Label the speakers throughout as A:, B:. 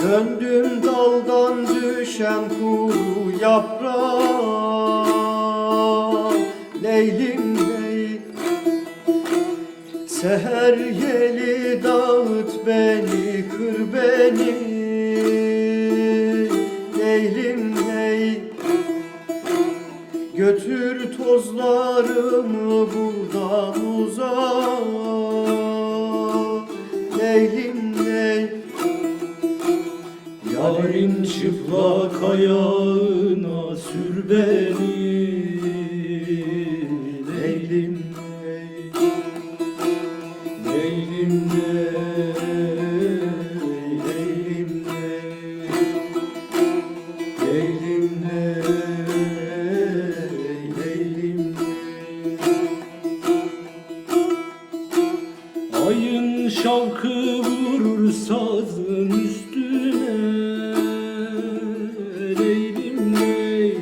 A: Döndüm daldan düşen kuru yaprak, Leylim ley. Seher yeli dağıt beni, kır beni, Leylim ley. Götür tozlarımı buradan uzak, Leylim ley.
B: Yarın çıplak ayağına sür beni, Leylim ley. Leylim ley, Leylim ley. Leylim ley, Leylim ley. Ayın şavkı vurur sazın üstüne, Leylim ley.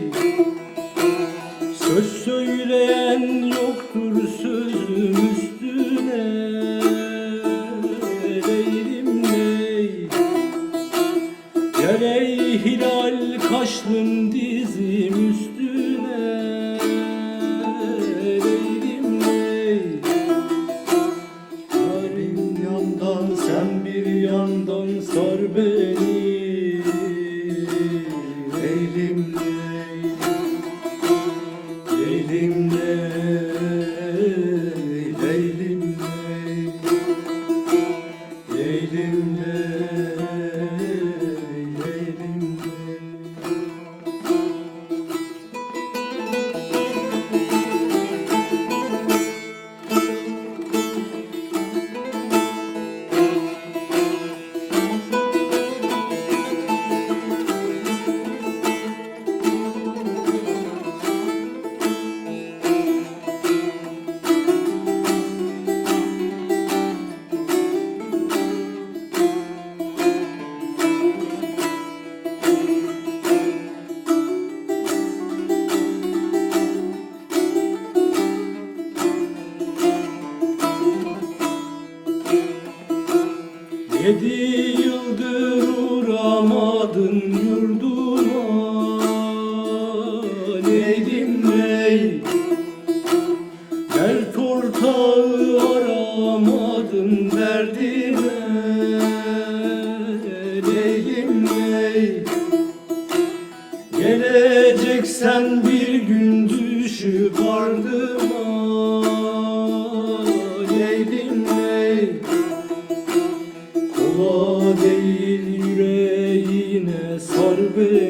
B: Söz söyleyen yoktur sözüm üstüne, Leylim ley. Gel ey hilal kaşlım dizim üstüne, Leylim ley. Yarim yandan sen bir yandan sar beni, Leylim ley. Leylim ley, Leylim ley. Leylim ley, Leylim ley. Yedi yıldır uğramadın yurduma, Leylim ley. Dert ortağı aramadın derdime, Leylim ley. Geleceksen bir gün düşüp ardıma, Leylim ley. Kola değil yüreğine sar beni,